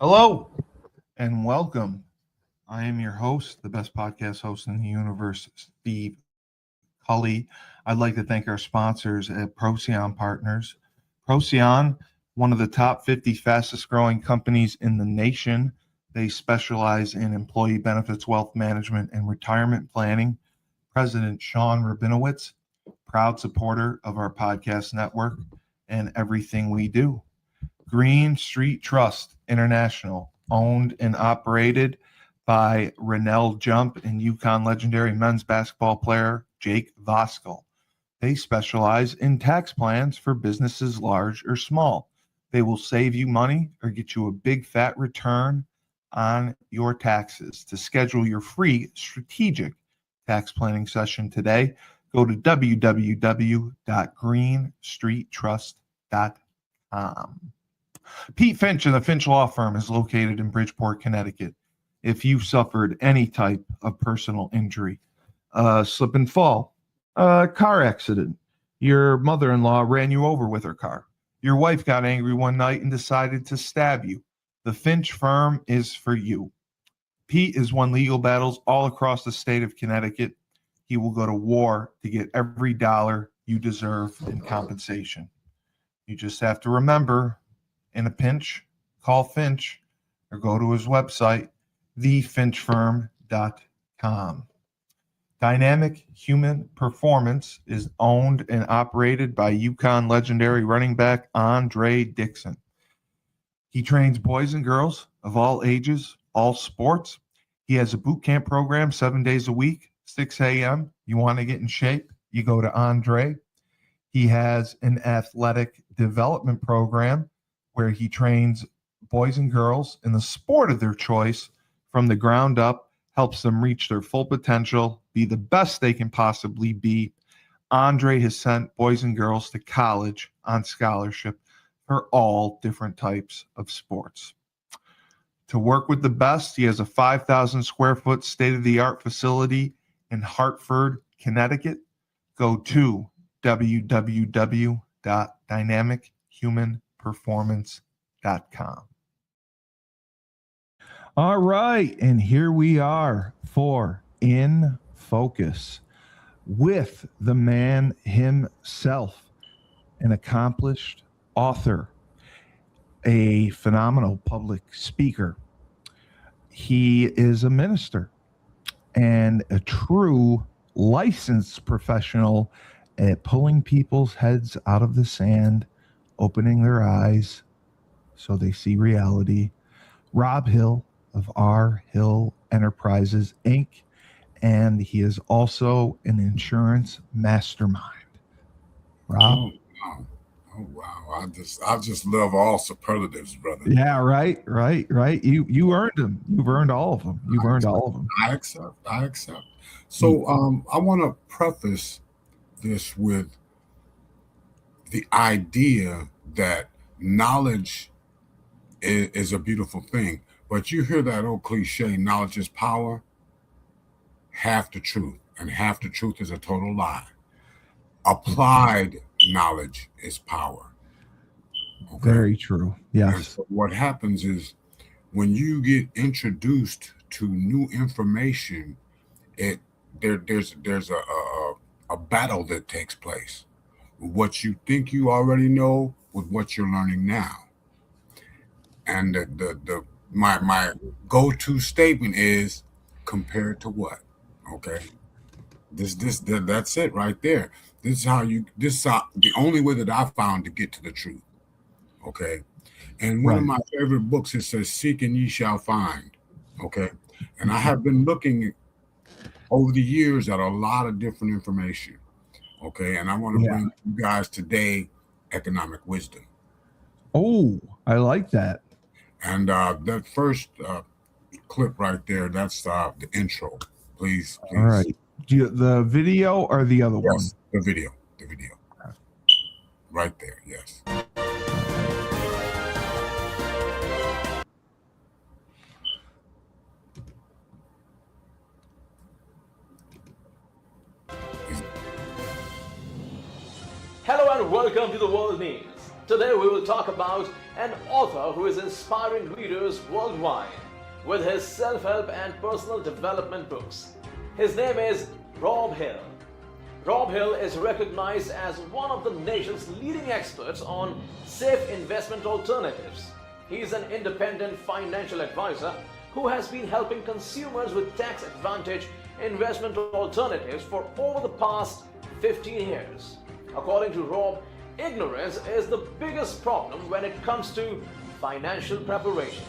Hello and welcome. I am your host, the best podcast host in the universe, Steve Cully. I'd like to thank our sponsors at Procyon Partners. Procyon, one of the top 50 fastest growing companies in the nation. They specialize in employee benefits, wealth management, and retirement planning. President Sean Rabinowitz, proud supporter of our podcast network and everything we do. Green Street Trust International, owned and operated by Rennell Jump and UConn legendary men's basketball player Jake Voskuhl. They specialize in tax plans for businesses large or small. They will save you money or get you a big fat return on your taxes. To schedule your free strategic tax planning session today, go to www.greenstreettrust.com. Pete Finch and the Finch Law Firm is located in Bridgeport, Connecticut. If you've suffered any type of personal injury, slip and fall, car accident, your mother-in-law ran you over with her car, your wife got angry one night and decided to stab you, the Finch Firm is for you. Pete has won legal battles all across the state of Connecticut. He will go to war to get every dollar you deserve in compensation. You just have to remember, in a pinch, call Finch or go to his website, thefinchfirm.com. Dynamic Human Performance is owned and operated by UConn legendary running back Andre Dixon. He trains boys and girls of all ages, all sports. He has a boot camp program 7 days a week, 6 a.m. You want to get in shape, you go to Andre. He has an athletic development program where he trains boys and girls in the sport of their choice from the ground up, helps them reach their full potential, be the best they can possibly be. Andre has sent boys and girls to college on scholarship for all different types of sports. To work with the best, he has a 5,000 square foot state-of-the-art facility in Hartford, Connecticut. Go to www.dynamichumanperformance.com. All right, and here we are for In Focus with the man himself, an accomplished author, a phenomenal public speaker. He is a minister and a true licensed professional at pulling people's heads out of the sand, opening their eyes so they see reality. Robb Hill of R. Hill Enterprises, Inc., and he is also an insurance mastermind. Robb? Oh wow! Oh wow! I just love all superlatives, brother. Yeah, right. You earned them. You've earned all of them. You've earned all of them. I accept. So I want to preface this with the idea that knowledge is a beautiful thing, but you hear that old cliche, knowledge is power. Half the truth, and half the truth is a total lie. Applied knowledge is power. Okay? Very true. Yes. And so what happens is when you get introduced to new information, there's a battle that takes place. What you think you already know with what you're learning now. And my go-to statement is compared to what? Okay. That's it right there. This is the only way that I found to get to the truth. Okay. And one of my favorite books, it says, "Seek and ye shall find." Okay. And I have been looking over the years at a lot of different information. Okay. And I want to bring you guys today economic wisdom. Oh, I like that. And that first clip right there, that's the intro. Please. All right. The video or the other one? The video. Right there, yes. Hello and welcome to the World News. Today we will talk about an author who is inspiring readers worldwide with his self-help and personal development books. His name is Robb Hill. Robb Hill is recognized as one of the nation's leading experts on safe investment alternatives. He is an independent financial advisor who has been helping consumers with tax advantage investment alternatives for over the past 15 years. According to Robb, ignorance is the biggest problem when it comes to financial preparation.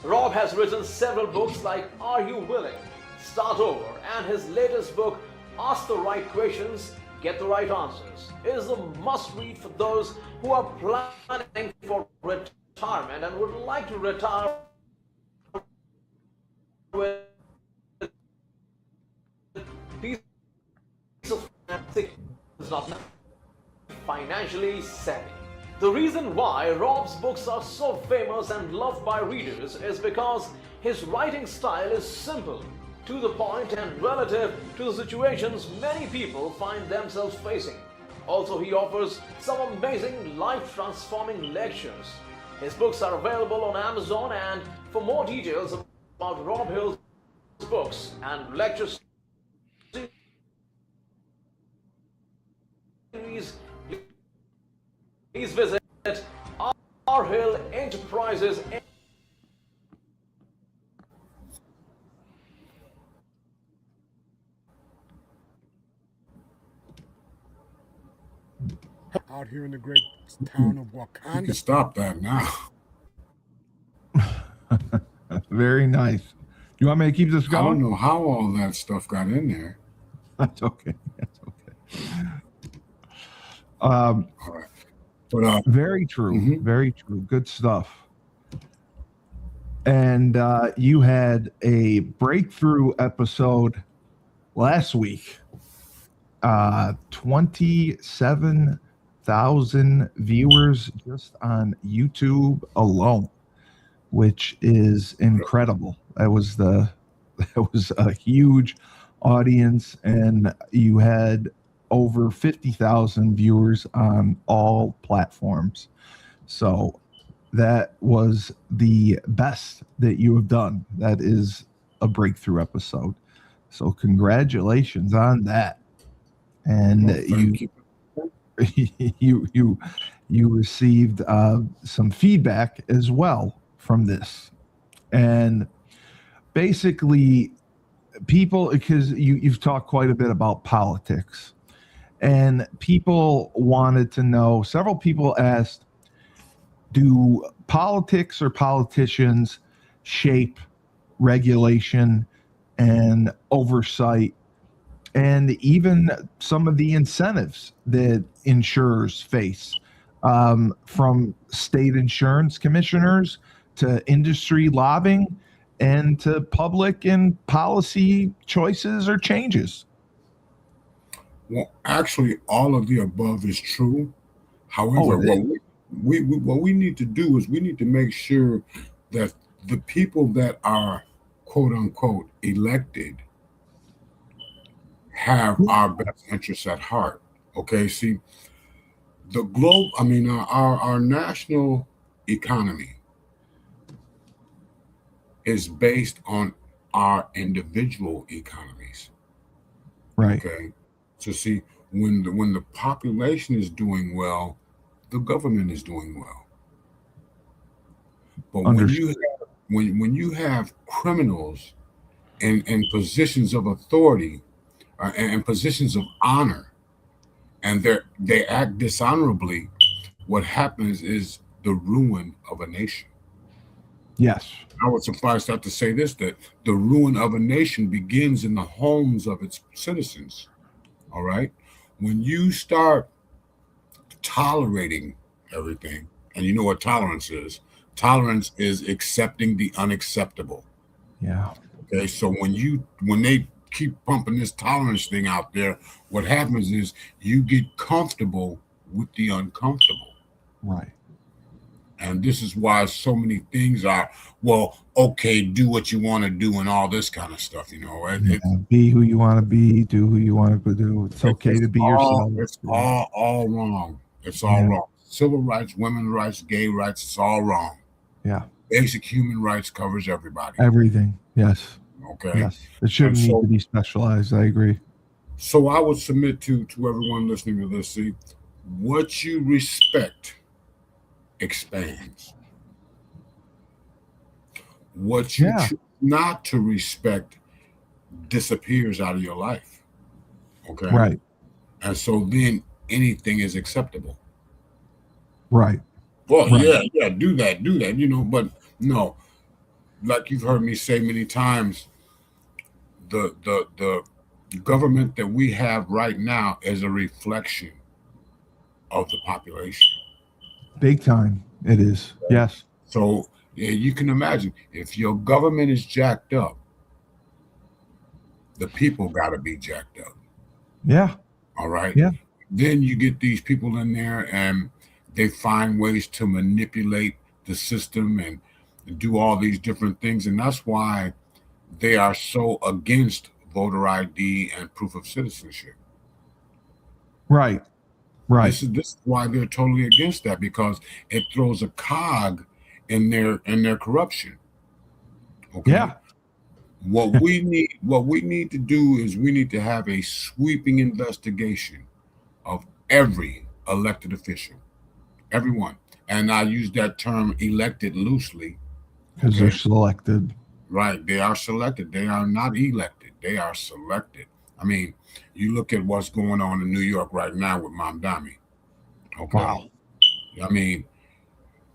Robb has written several books like Are You Willing? Start Over, and his latest book, Ask the Right Questions, Get the Right Answers, is a must-read for those who are planning for retirement and would like to retire with peace of mind, is not financially savvy. The reason why Robb's books are so famous and loved by readers is because his writing style is simple, to the point, and relative to the situations many people find themselves facing. Also, he offers some amazing life-transforming lectures. His books are available on Amazon, and for more details about Robb Hill's books and lectures series, please visit Robb Hill Enterprises. Out here in the great town of You Wakanda. can stop that now. Very nice. You want me to keep this I don't going? know how all that stuff got in there. That's okay. That's okay. All right. But Very true. Mhm. Very true. Good stuff. And you had a breakthrough episode last week. 27,000 viewers just on YouTube alone, which is incredible. That was a huge audience, and you had over 50,000 viewers on all platforms. So that was the best that you have done. That is a breakthrough episode. So congratulations on that. And Well, thank you received some feedback as well from this. And basically, people, because you've talked quite a bit about politics, and people wanted to know, several people asked, do politics or politicians shape regulation and oversight, and even some of the incentives that insurers face, from state insurance commissioners to industry lobbying and to public and policy choices or changes? Well, actually, all of the above is true. However, what we need to do is we need to make sure that the people that are quote unquote elected have our best interests at heart. Okay, see, our national economy is based on our individual economies. Right. Okay, so see, when the population is doing well, the government is doing well. But Understood. when you have criminals in positions of authority and positions of honor, and they act dishonorably, what happens is the ruin of a nation. Yes. I would suffice that to say this, that the ruin of a nation begins in the homes of its citizens. All right? When you start tolerating everything, and you know what tolerance is. Tolerance is accepting the unacceptable. Yeah. Okay, so when they keep pumping this tolerance thing out there, what happens is you get comfortable with the uncomfortable. Right. And this is why so many things are, well, okay, do what you want to do and all this kind of stuff, you know. Be who you want to be, do who you want to do. It's okay to be yourself. It's all wrong. It's all wrong. civil rights, women's rights, gay rights, it's all wrong. Yeah. Basic human rights covers everybody. Everything. Yes. Okay. Yes. It shouldn't And need so- to be specialized. I agree. So I would submit to everyone listening to this, see, what you respect expands. What you Yeah. choose not to respect disappears out of your life. Okay. Right. And so then anything is acceptable. Right. Well, Right. yeah, do that, but no, like you've heard me say many times, the government that we have right now is a reflection of the population. Big time. It is. Yes. So yeah, you can imagine if your government is jacked up, the people got to be jacked up. Yeah. All right. Yeah. Then you get these people in there and they find ways to manipulate the system and do all these different things. And that's why they are so against voter ID and proof of citizenship. Right. Right. This is why they're totally against that, because it throws a cog in their corruption. Okay. Yeah. What we need to do is we need to have a sweeping investigation of every elected official, everyone. And I use that term elected loosely. Because they're selected. Right. They are selected. They are not elected. They are selected. I mean, you look at what's going on in New York right now with Mamdani. Okay. Wow. I mean,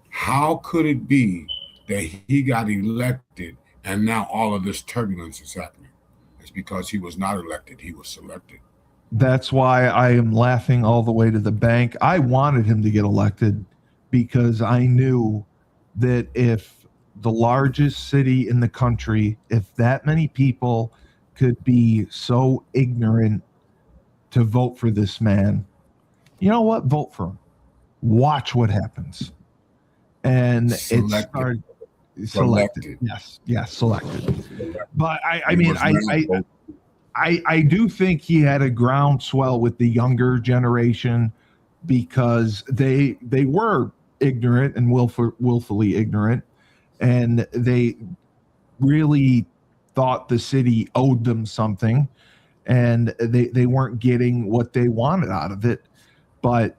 how could it be that he got elected and now all of this turbulence is happening? It's because he was not elected. He was selected. That's why I am laughing all the way to the bank. I wanted him to get elected because I knew that if the largest city in the country, if that many people could be so ignorant to vote for this man, you know what? Vote for him. Watch what happens. And it started selected. Yes, selected. But I mean, I do think he had a groundswell with the younger generation because they were ignorant and willfully ignorant, and they really thought the city owed them something, and they weren't getting what they wanted out of it. But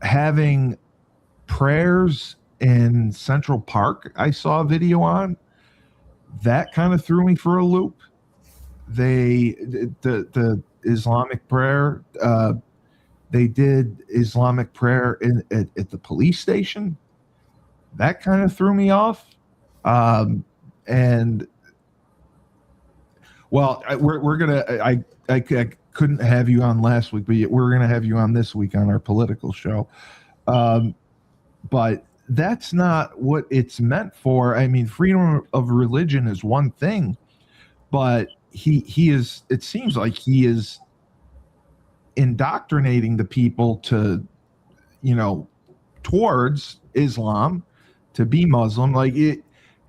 having prayers in Central Park, I saw a video on that, kind of threw me for a loop. The Islamic prayer, they did Islamic prayer at the police station. That kind of threw me off. And well, we're gonna. I couldn't have you on last week, but we're gonna have you on this week on our political show. But that's not what it's meant for. I mean, freedom of religion is one thing, but he is. It seems like he is indoctrinating the people to, towards Islam, to be Muslim. Like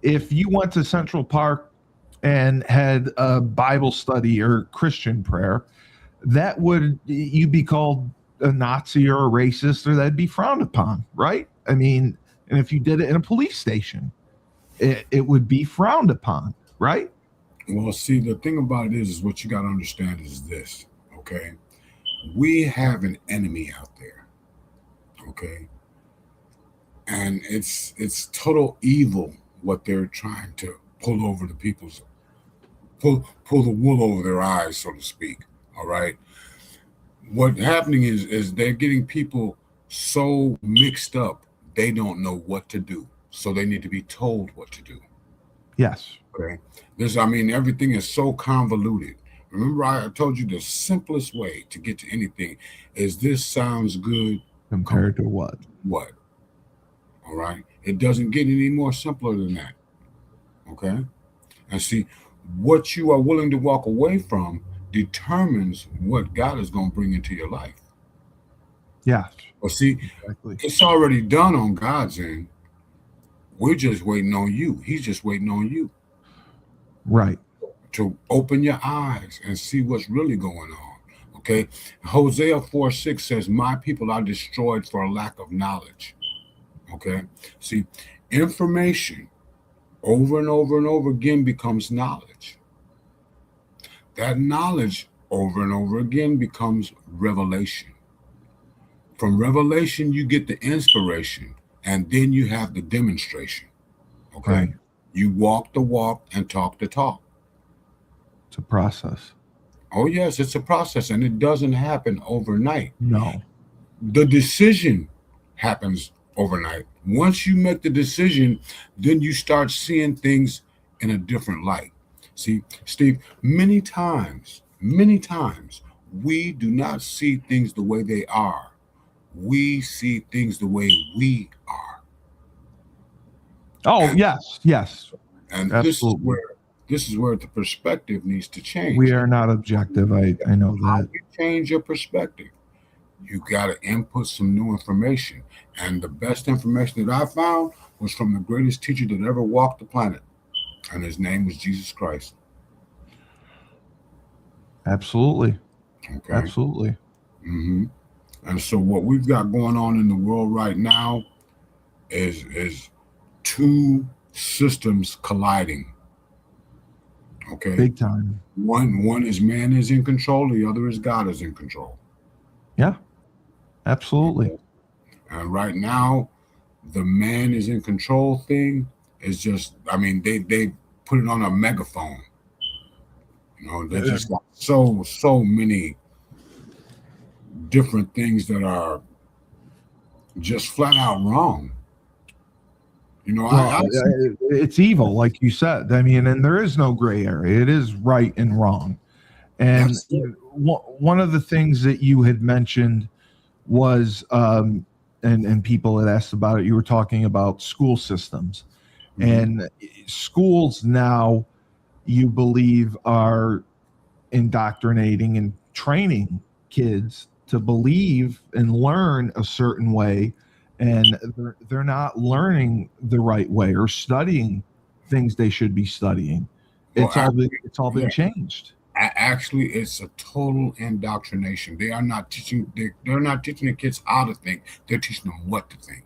if you went to Central Park and had a Bible study or Christian prayer, that would, you'd be called a Nazi or a racist, or that'd be frowned upon, right? I mean, and if you did it in a police station, it would be frowned upon, right? Well, see, the thing about it is what you got to understand is this, okay? We have an enemy out there, okay? And it's total evil what they're trying to pull over the people's, pull the wool over their eyes, so to speak, all right? What's happening is they're getting people so mixed up, they don't know what to do. So they need to be told what to do. Yes. Okay. Everything is so convoluted. Remember, I told you the simplest way to get to anything is this sounds good. Compared to what? What? All right. It doesn't get any more simpler than that. Okay. And see, what you are willing to walk away from determines what God is going to bring into your life. Yeah. Well, see, exactly. It's already done on God's end. We're just waiting on you. He's just waiting on you. Right. To open your eyes and see what's really going on. Okay. Hosea 4:6 says, my people are destroyed for a lack of knowledge. Okay. See, information over and over and over again becomes knowledge. That knowledge over and over again becomes revelation. From revelation, you get the inspiration, and then you have the demonstration. Okay. Right. You walk the walk and talk the talk. It's a process. Oh, yes, it's a process, and it doesn't happen overnight. No. The decision happens overnight. Once you make the decision, then you start seeing things in a different light. See, Steve, many times, we do not see things the way they are. We see things the way we are. Oh, yes. And Absolutely. this is where the perspective needs to change. We are not objective. I know How that. you change your perspective? You got to input some new information. And the best information that I found was from the greatest teacher that ever walked the planet. And his name was Jesus Christ. Absolutely. Okay. Absolutely. Mm-hmm. And so what we've got going on in the world right now is two systems colliding. Okay. Big time. One is man is in control, the other is God is in control. Yeah. Absolutely. And right now, the man is in control thing is just, I mean, they put it on a megaphone. You know, there's just got so many different things that are just flat out wrong. You know, Well, it's evil, like you said. I mean, and there is no gray area. It is right and wrong. And one of the things that you had mentioned was, and people had asked about it, you were talking about school systems. Mm-hmm. And schools now, you believe, are indoctrinating and training kids to believe and learn a certain way, and they're not learning the right way or studying things they should be studying. It's all been changed. Actually, it's a total indoctrination. They are not teaching. They're not teaching the kids how to think. They're teaching them what to think.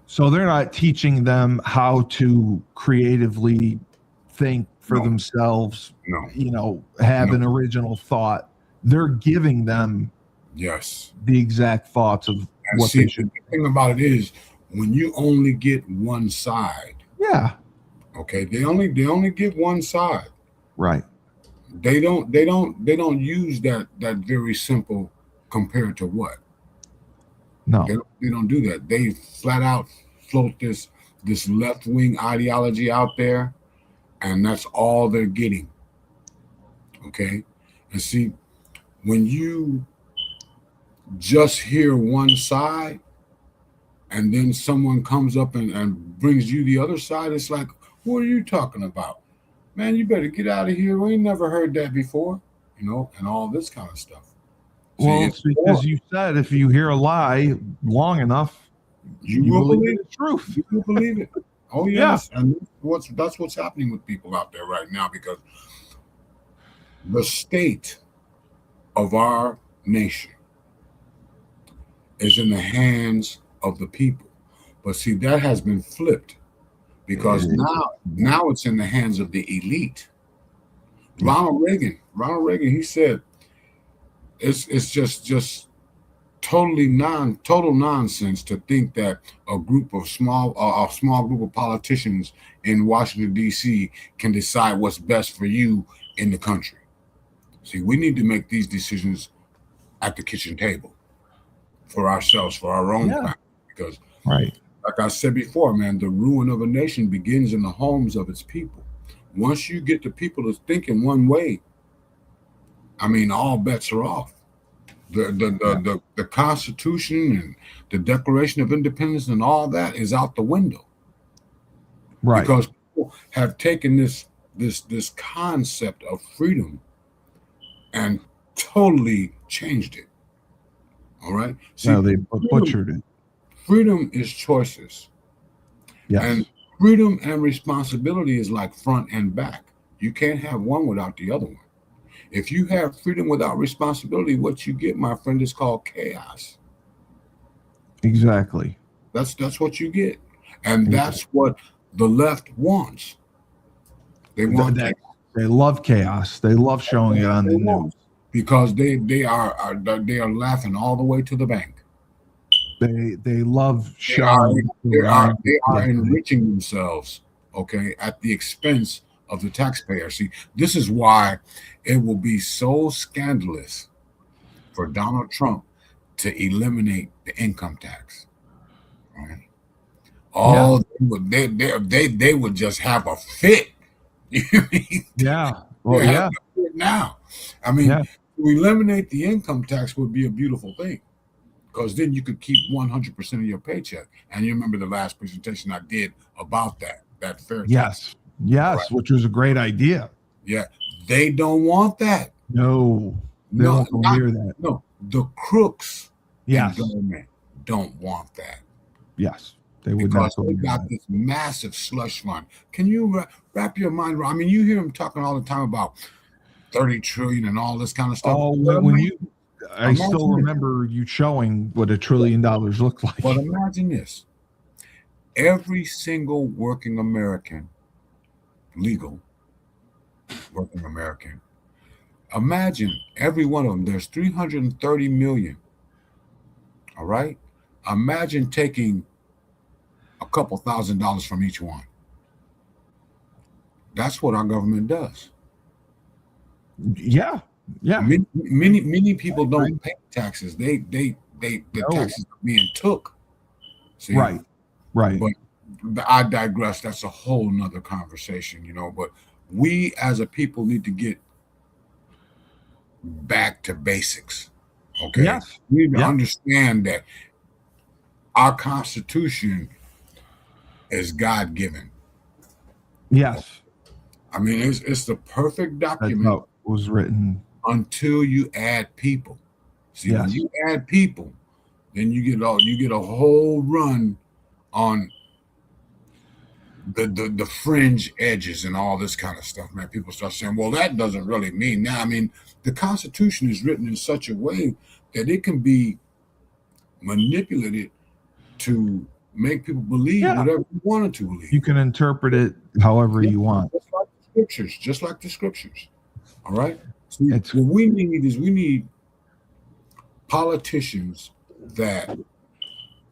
So they're not teaching them how to creatively think for themselves. No. You know, have an original thought. They're giving them the exact thoughts of what they should. The thing about it is, when you only get one side. Yeah. Okay, they only give one side. Right. They don't use that very simple compared to what? No. They don't do that. They flat out float this left-wing ideology out there, and that's all they're getting. Okay? And see, when you just hear one side and then someone comes up and brings you the other side, it's like, what are you talking about? Man, you better get out of here. We ain't never heard that before, you know, and all this kind of stuff. Well, it's because you said if you hear a lie long enough, you will believe the truth. You will believe it. Oh, yes. Yeah. And that's what's happening with people out there right now, because the state of our nation is in the hands of the people. But see, that has been flipped, because now it's in the hands of the elite. Ronald Reagan, he said, it's just total nonsense to think that a small group of politicians in Washington, D.C. can decide what's best for you in the country. See, we need to make these decisions at the kitchen table for ourselves, for our own planet, because like I said before, man, the ruin of a nation begins in the homes of its people. Once you get the people to think in one way, I mean, all bets are off. The Constitution and the Declaration of Independence and all that is out the window. Right. Because people have taken this concept of freedom and totally changed it. All right. See, they butchered it. Freedom is choices. Yes. And freedom and responsibility is like front and back. You can't have one without the other one. If you have freedom without responsibility, what you get, my friend, is called chaos. Exactly. That's what you get, and that's what the left wants. They want chaos. They love chaos. They love showing it on the news. Because they are laughing all the way to the bank. They love showing. They are enriching themselves, okay, at the expense of the taxpayer. See, this is why it will be so scandalous for Donald Trump to eliminate the income tax. Right? They would just have a fit. Yeah. Well, yeah. Now, I mean, to eliminate the income tax would be a beautiful thing, because then you could keep 100% of your paycheck. And you remember the last presentation I did about that fair tax. Yes, right. Which was a great idea. Yeah, they don't want that. No, they won't go near that. No, the crooks in Yes. government don't want that. Yes, they would because not go they near got that. this massive slush fund. Can you wrap your mind around? I mean, you hear them talking all the time about 30 trillion and all this kind of stuff. Oh, I still remember you showing what $1 trillion looked like. But imagine this. Every single working American, legal working American, imagine every one of them, there's 330 million. All right? Imagine taking a couple $1,000s from each one. That's what our government does. Yeah. Yeah. Many people don't pay taxes. The taxes are being took. See? Right. But I digress. That's a whole nother conversation, but we as a people need to get back to basics. Okay. Yes. We need to understand that our Constitution is God-given. Yes. I mean, it's the perfect document. That's how it was written. Until you add people. See, when you add people, then you get a whole run on the fringe edges and all this kind of stuff, man. People start saying, well, that doesn't really mean that. I mean, the Constitution is written in such a way that it can be manipulated to make people believe whatever you wanted to believe. You can interpret it however you want. Just like the scriptures. All right? So what we need politicians that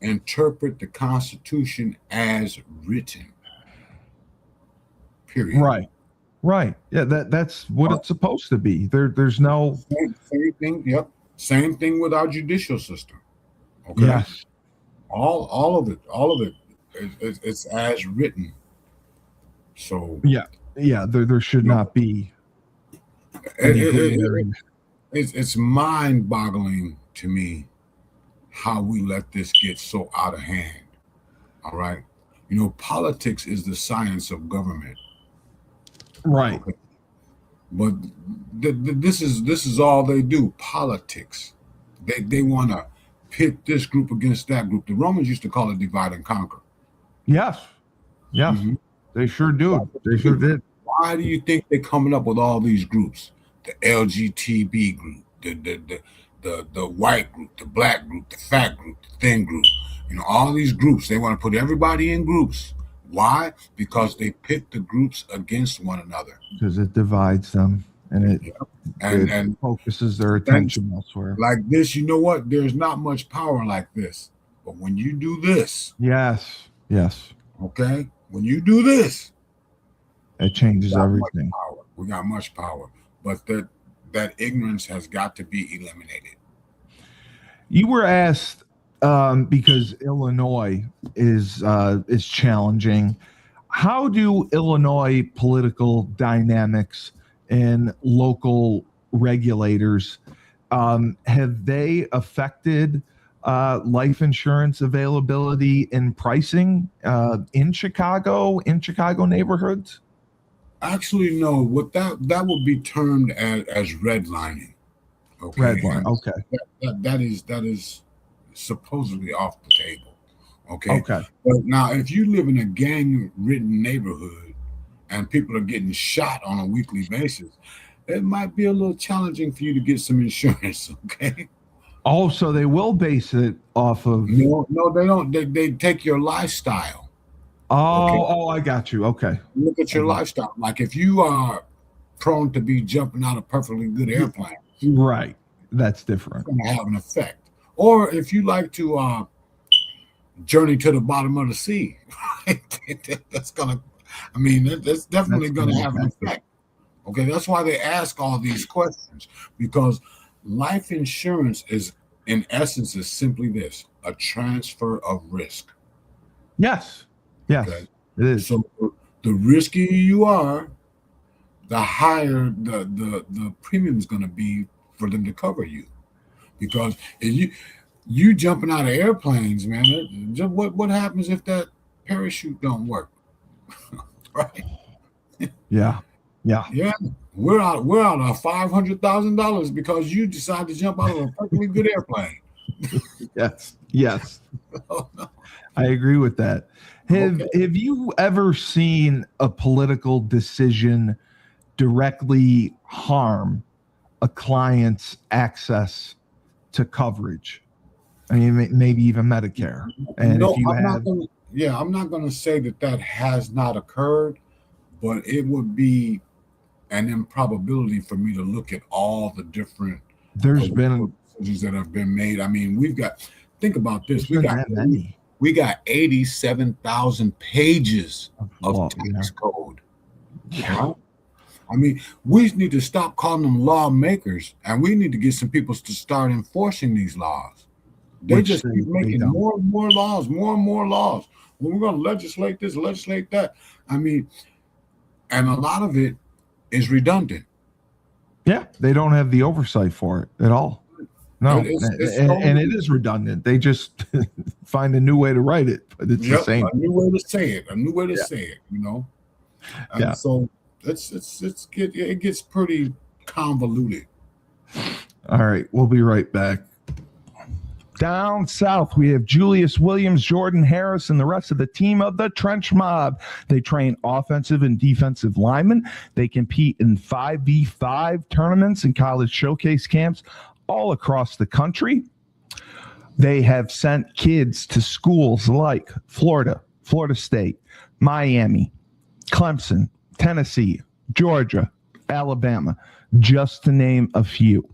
interpret the Constitution as written. Period. Right. Yeah, that's what it's supposed to be. There's no same thing. Yep. Same thing with our judicial system. Okay. Yes. All of it. It's as written. So there should not be. It's mind-boggling to me how we let this get so out of hand. All right, politics is the science of government. Right. Okay? But this is all they do. Politics. They want to pit this group against that group. The Romans used to call it divide and conquer. Yes. Mm-hmm. They sure do. They sure did. Why do you think they're coming up with all these groups? The LGTB group, the white group, the black group, the fat group, the thin group. All these groups. They want to put everybody in groups. Why? Because they pit the groups against one another. Because it divides them and it focuses their attention elsewhere. Like this, you know what? There's not much power like this. But when you do this. Yes. Okay? When you do this. It changes everything. We got much power. But that ignorance has got to be eliminated. You were asked, because Illinois is challenging, how do Illinois political dynamics and local regulators have they affected life insurance availability and pricing in Chicago neighborhoods? Actually, no. What that would be termed as redlining. Okay. Redline. Okay. That is supposedly off the table. Okay. But now, if you live in a gang-ridden neighborhood and people are getting shot on a weekly basis, it might be a little challenging for you to get some insurance. Okay. Oh, so they will base it off of. No, they don't. They take your lifestyle. Okay. I got you. Okay. Look at your lifestyle. Like if you are prone to be jumping out of perfectly good airplanes, Right. That's different. it's going to have an effect. Or if you like to journey to the bottom of the sea, that's going to, that's definitely going to have an effect. Okay. That's why they ask all these questions, because life insurance is, in essence, is simply this: a transfer of risk. Yes. Yes. Okay. It is. So the riskier you are, the higher the premium is going to be for them to cover you. Because if you jumping out of airplanes, man, what happens if that parachute don't work? Right? Yeah. Yeah. Yeah. We're out of $500,000 because you decided to jump out of a perfectly good airplane. Yes. Yes. Oh, no. I agree with that. Have you ever seen a political decision directly harm a client's access to coverage? I mean, maybe even Medicare. And No, if you I'm not going to say that has not occurred, but it would be an improbability for me to look at all the different there's been decisions that have been made. I mean, think about this. there's been that many. We got 87,000 pages Of of law, tax code. Yeah. Right? I mean, we need to stop calling them lawmakers, and we need to get some people to start enforcing these laws. They Which just they- keep they making don't. more and more laws, more and more laws. Well, we're going to legislate this, legislate that. I mean, and a lot of it is redundant. Yeah, they don't have the oversight for it at all. No, It's and it is redundant. They just find a new way to write it, but it's the same. A new way to say it. And Yeah. so it gets pretty convoluted. All right, we'll be right back. Down south, we have Julius Williams, Jordan Harris, and the rest of the team of the Trench Mob. They train offensive and defensive linemen. They compete in 5v5 tournaments and college showcase camps all across the country. They have sent kids to schools like Florida, Florida State, Miami, Clemson, Tennessee, Georgia, Alabama, just to name a few.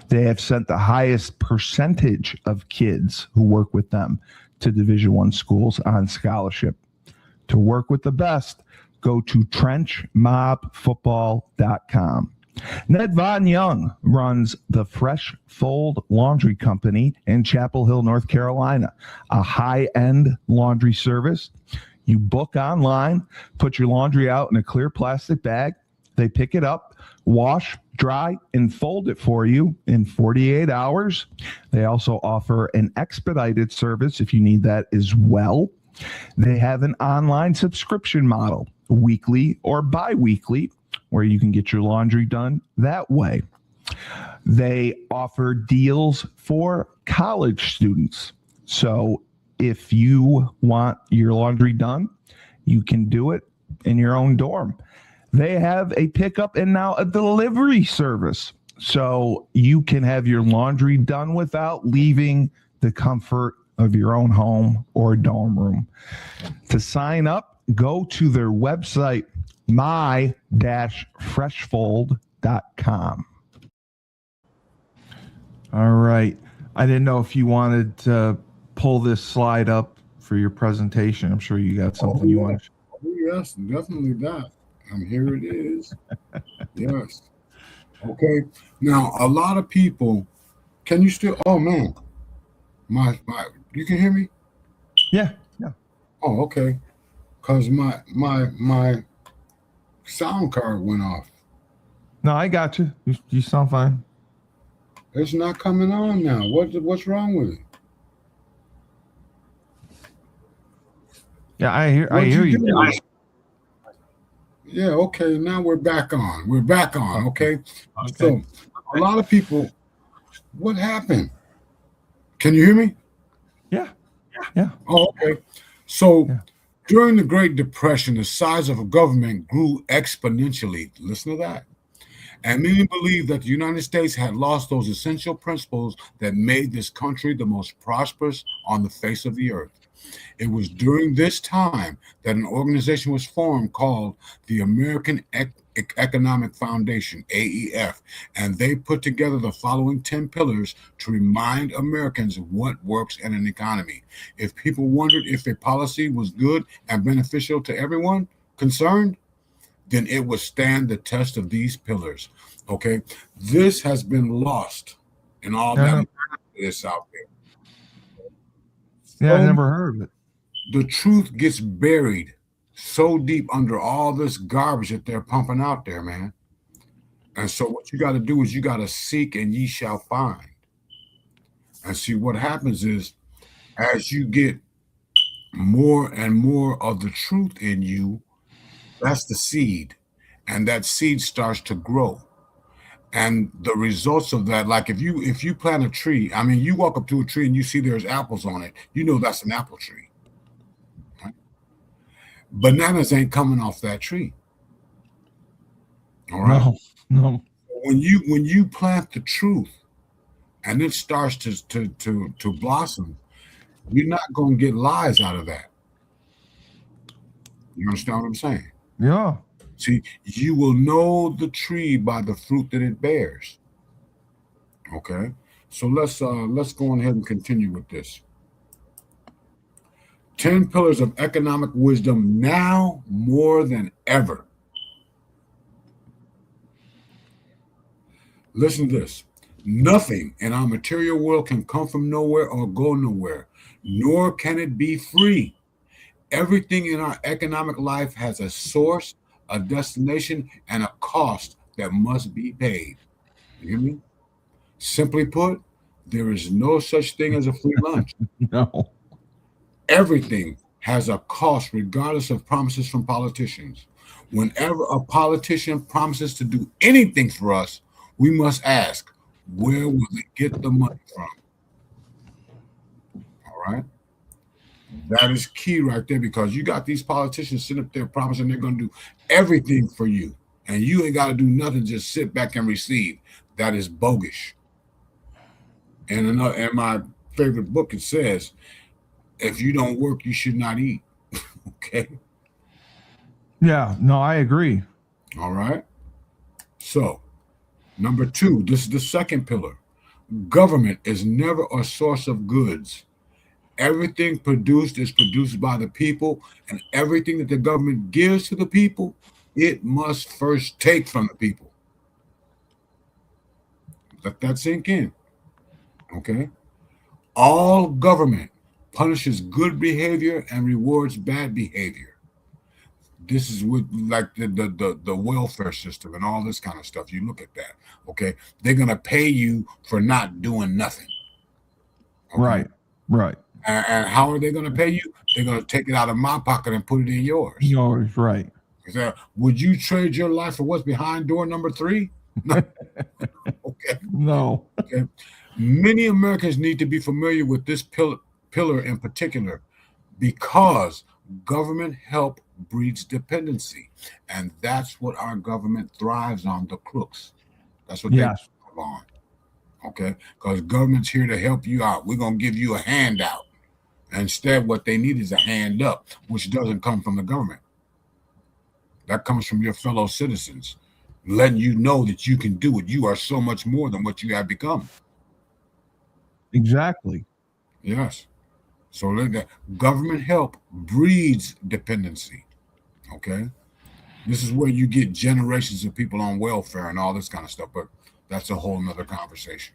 They have sent the highest percentage of kids who work with them to Division I schools on scholarship. To work with the best, go to trenchmobfootball.com. Ned Von Young runs the Fresh Fold Laundry Company in Chapel Hill, North Carolina, a high-end laundry service. You book online, put your laundry out in a clear plastic bag. They pick it up, wash, dry, and fold it for you in 48 hours. They also offer an expedited service if you need that as well. They have an online subscription model, weekly or bi-weekly, where you can get your laundry done that way. They offer deals for college students. So if you want your laundry done, you can do it in your own dorm. They have a pickup and now a delivery service. So you can have your laundry done without leaving the comfort of your own home or dorm room. To sign up, go to their website, my-freshfold.com. All right. I didn't know if you wanted to pull this slide up for your presentation. I'm sure you got something you want to. Oh, yes, definitely that. And here it is. Yes. Okay. Now, a lot of people, can you still, oh man, you can hear me? Yeah. Yeah. Oh, okay. Because my sound card went off. No, I got you. You sound fine. It's not coming on now. What's wrong with it? Yeah, I hear you. Yeah, okay. Now we're back on. Okay. So a lot of people, what happened? Can you hear me? Yeah. Yeah. Oh, okay. So Yeah. during the Great Depression, the size of a government grew exponentially. Listen to that. And many believe that the United States had lost those essential principles that made this country the most prosperous on the face of the earth. It was during this time that an organization was formed called the American Economic Foundation, AEF, and they put together the following 10 pillars to remind Americans what works in an economy. If people wondered if a policy was good and beneficial to everyone concerned, then it would stand the test of these pillars. Okay, this has been lost in all that is out there. Yeah, I never heard of it. The truth gets buried so deep under all this garbage that they're pumping out there, man. And so what you got to do is you got to seek and ye shall find. And see, what happens is as you get more and more of the truth in you, that's the seed. And that seed starts to grow. And the results of that, like if you plant a tree, I mean, you walk up to a tree and you see there's apples on it, you know that's an apple tree. Right? Bananas ain't coming off that tree. All right. No. When you plant the truth and it starts to blossom, you're not gonna get lies out of that. You understand what I'm saying? Yeah. See, you will know the tree by the fruit that it bears. Okay, so let's go on ahead and continue with this. 10 pillars of economic wisdom now more than ever. Listen to this. Nothing in our material world can come from nowhere or go nowhere, nor can it be free. Everything in our economic life has a source, a destination, and a cost that must be paid. You hear me? Simply put, there is no such thing as a free lunch. No. Everything has a cost, regardless of promises from politicians. Whenever a politician promises to do anything for us, we must ask, where will they get the money from? All right? That is key right there, because you got these politicians sitting up there promising they're going to do everything for you, and you ain't got to do nothing, just sit back and receive. That is bogus. And in my favorite book, it says, if you don't work, you should not eat. Okay? Yeah, no, I agree. All right? So, number 2, this is the second pillar. Government is never a source of goods. Everything produced is produced by the people, and everything that the government gives to the people, it must first take from the people. Let that sink in. Okay? All government punishes good behavior and rewards bad behavior. This is with like the welfare system and all this kind of stuff. You look at that. Okay? They're going to pay you for not doing nothing. Okay? Right. And how are they going to pay you? They're going to take it out of my pocket and put it in yours. Yours, right. So, would you trade your life for what's behind door number 3? No. Okay. No. Okay. Many Americans need to be familiar with this pillar in particular, because government help breeds dependency. And that's what our government thrives on, the crooks. That's what they thrive on. Okay. Because government's here to help you out. We're going to give you a handout. Instead, what they need is a hand up, which doesn't come from the government. That comes from your fellow citizens, letting you know that you can do it. You are so much more than what you have become. Exactly. Yes. So government help breeds dependency. Okay. This is where you get generations of people on welfare and all this kind of stuff, but that's a whole nother conversation.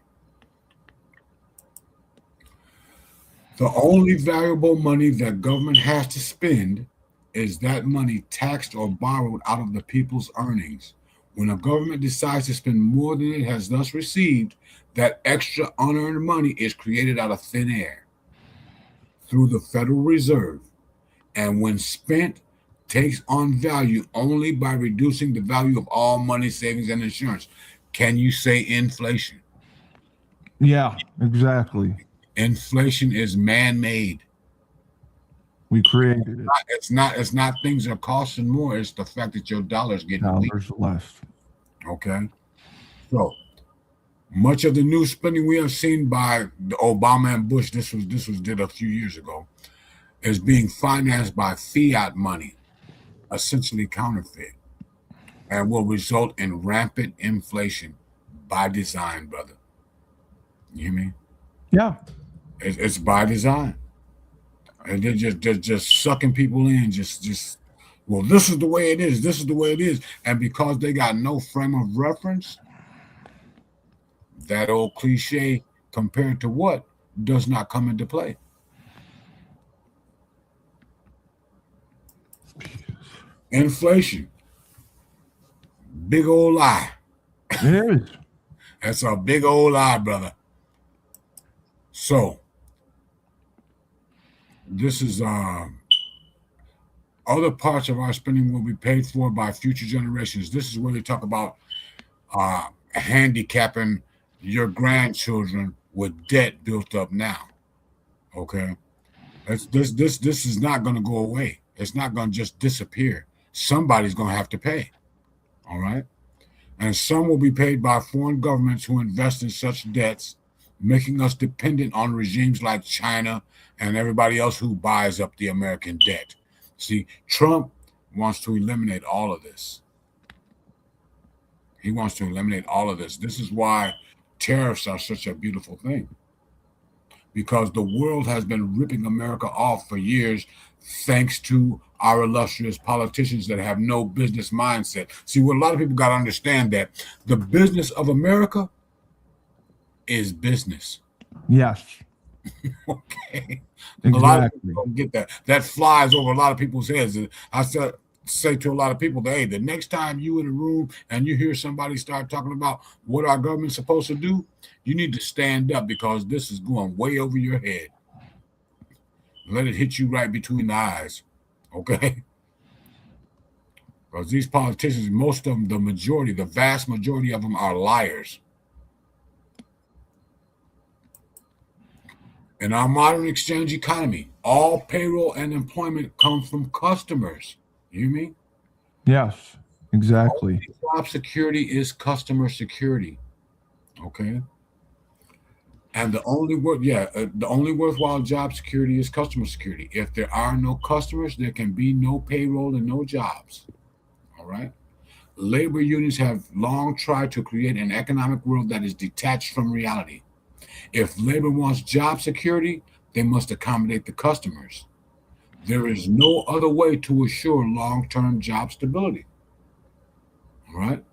The only valuable money that government has to spend is that money taxed or borrowed out of the people's earnings. When a government decides to spend more than it has thus received, that extra unearned money is created out of thin air through the Federal Reserve, and when spent, takes on value only by reducing the value of all money, savings, and insurance. Can you say inflation? Yeah, exactly. Inflation is man-made. We created it. It's not things are costing more. It's the fact that your dollar's getting weak. Dollars less. Okay. So much of the new spending we have seen by the Obama and Bush, this was did a few years ago, is being financed by fiat money, essentially counterfeit, and will result in rampant inflation by design, brother. You hear me? Yeah. It's by design, and they're just sucking people in. Just well, this is the way it is. This is the way it is, and because they got no frame of reference, that old cliche compared to what does not come into play. Inflation, big old lie. It is. That's a big old lie, brother. So this is other parts of our spending will be paid for by future generations. This is where they talk about handicapping your grandchildren with debt built up now. Okay, this is not going to go away. It's not going to just disappear. Somebody's going to have to pay. All right, and some will be paid by foreign governments who invest in such debts, making us dependent on regimes like China and everybody else who buys up the American debt. See, Trump wants to eliminate all of this. He wants to eliminate all of this. This is why tariffs are such a beautiful thing, because the world has been ripping America off for years thanks to our illustrious politicians that have no business mindset. See, what a lot of people got to understand, that the business of America is business. Yes. Okay. Exactly. A lot of people don't get that. That flies over a lot of people's heads. I say to a lot of people that, hey, the next time you in a room and you hear somebody start talking about what our government's supposed to do, you need to stand up, because this is going way over your head. Let it hit you right between the eyes. Okay? Because these politicians, most of them, the vast majority of them are liars. In our modern exchange economy, all payroll and employment come from customers. You hear me? Yes, exactly. Job security is customer security. Okay. And the only worthwhile job security is customer security. If there are no customers, there can be no payroll and no jobs. All right. Labor unions have long tried to create an economic world that is detached from reality. If labor wants job security, they must accommodate the customers. There is no other way to assure long-term job stability. All right.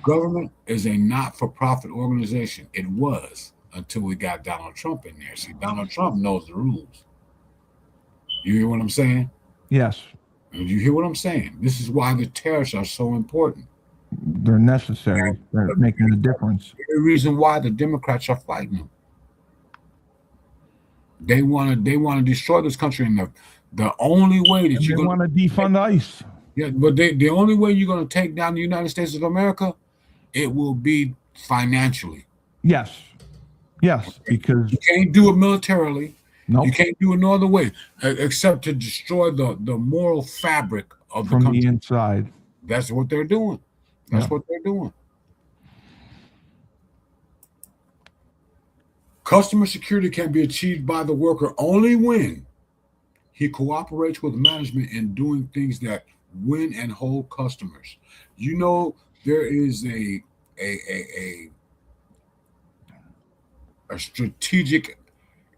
Government is a not-for-profit organization. It was, until we got Donald Trump in there. See, Donald Trump knows the rules. You hear what I'm saying? Yes. You hear what I'm saying? This is why the tariffs are so important. They're necessary. They're making a difference. The reason why the Democrats are fighting them. They want to destroy this country, and the only way that They want to defund ICE. Yeah, but the only way you're going to take down the United States of America, it will be financially. Yes. Yes, because you can't do it militarily. No, you can't do it no other way except to destroy the moral fabric of the country from the inside. That's what they're doing. That's what they're doing. Customer security can be achieved by the worker only when he cooperates with management in doing things that win and hold customers. You know, there is a strategic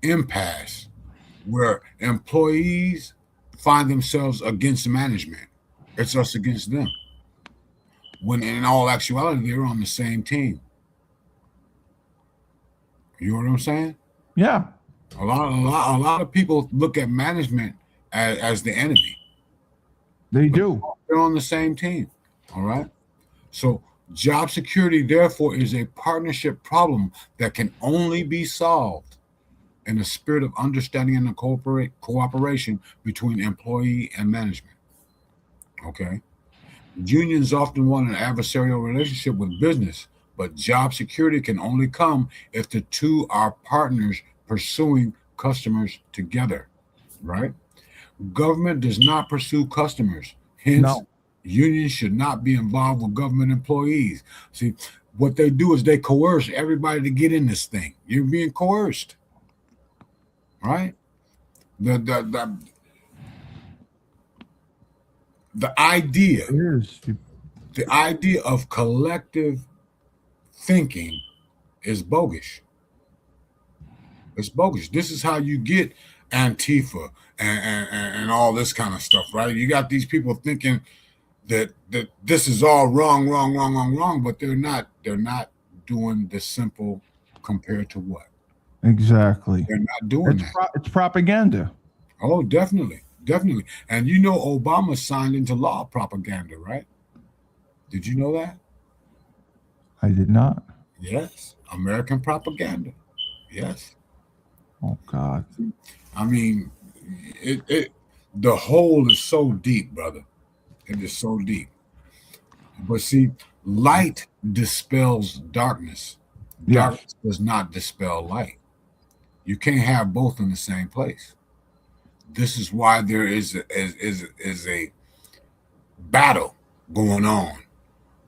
impasse where employees find themselves against management. It's us against them. When in all actuality, they're on the same team. You know what I'm saying? Yeah. A lot of people look at management as the enemy. They do. They're on the same team. All right. So job security, therefore, is a partnership problem that can only be solved in a spirit of understanding and cooperation between employee and management. Okay. Unions often want an adversarial relationship with business, but job security can only come if the two are partners pursuing customers together, right? Government does not pursue customers. Hence, unions should not be involved with government employees. See, what they do is they coerce everybody to get in this thing. You're being coerced, right? The idea, the idea of collective thinking is bogus. It's bogus. This is how you get Antifa and all this kind of stuff, right? You got these people thinking that this is all wrong, but they're not doing the simple compared to what? Exactly. They're not doing that. It's propaganda. Oh, definitely. And you know Obama signed into law propaganda, right? Did you know that? I did not. Yes. American propaganda. Yes. Oh God. I mean, the hole is so deep, brother. It is so deep. But see, light dispels darkness. Yes. Darkness does not dispel light. You can't have both in the same place. This is why there is a battle going on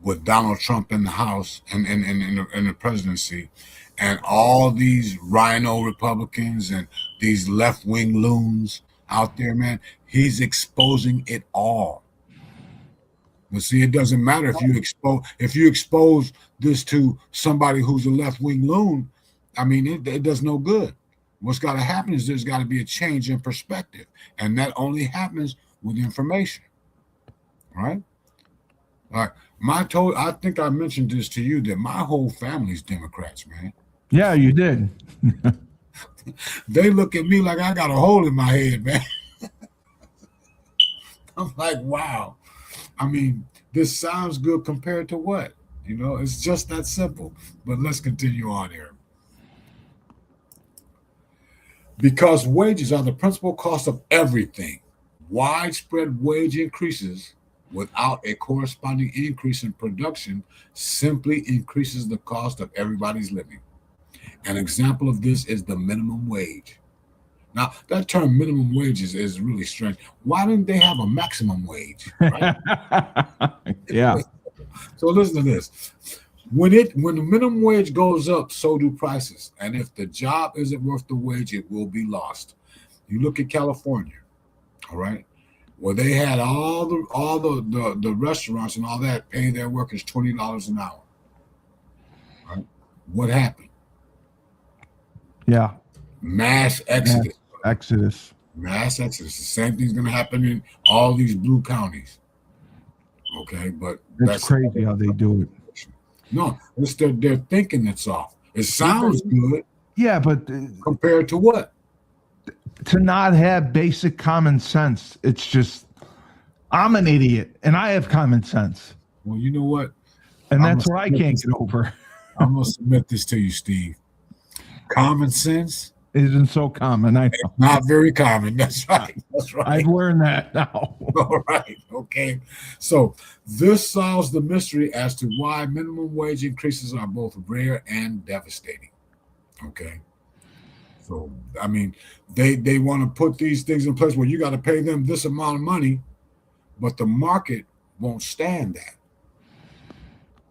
with Donald Trump in the House and in the presidency, and all these rhino Republicans and these left-wing loons out there, man. He's exposing it all. But see, it doesn't matter if you expose this to somebody who's a left-wing loon. I mean, it does no good. What's got to happen is there's got to be a change in perspective, and that only happens with information, right? All right. I think I mentioned this to you that my whole family's Democrats, man. Yeah, you did. They look at me like I got a hole in my head, man. I'm like, wow. I mean, this sounds good compared to what? You know, it's just that simple. But let's continue on here. Because wages are the principal cost of everything. Widespread wage increases without a corresponding increase in production simply increases the cost of everybody's living. An example of this is the minimum wage. Now, that term minimum wage is really strange. Why didn't they have a maximum wage? Right? Yeah. So listen to this. When the minimum wage goes up, so do prices. And if the job isn't worth the wage, it will be lost. You look at California, all right, where they had all the restaurants and all that pay their workers $20 an hour. Right? What happened? Yeah. Mass exodus. Mass exodus. The same thing's going to happen in all these blue counties. Okay, but that's crazy how they do it. No, it's their thinking that's off. It sounds good. Yeah, but compared to what? To not have basic common sense. It's just, I'm an idiot and I have common sense. Well, you know what? And that's what I can't get over. I'm going to submit this to you, Steve. Common sense isn't so common. I know. It's not very common. That's right. I've learned that now. All right. Okay. So this solves the mystery as to why minimum wage increases are both rare and devastating. Okay. So, I mean, they want to put these things in place where you got to pay them this amount of money, but the market won't stand that.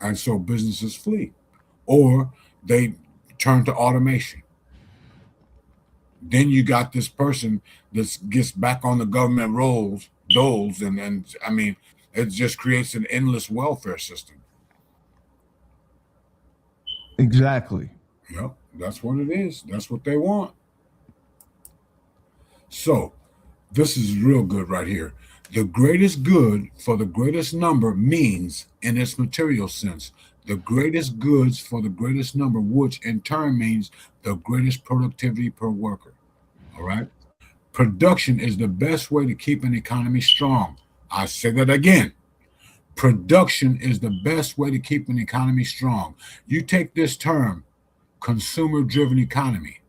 And so businesses flee, or they turn to automation. Then you got this person that gets back on the government doles, and I mean, it just creates an endless welfare system. Exactly. Yep, that's what it is. That's what they want. So, this is real good right here. The greatest good for the greatest number means, in its material sense, the greatest goods for the greatest number, which in turn means the greatest productivity per worker. All right. Production is the best way to keep an economy strong. I say that again. Production is the best way to keep an economy strong. You take this term, consumer-driven economy.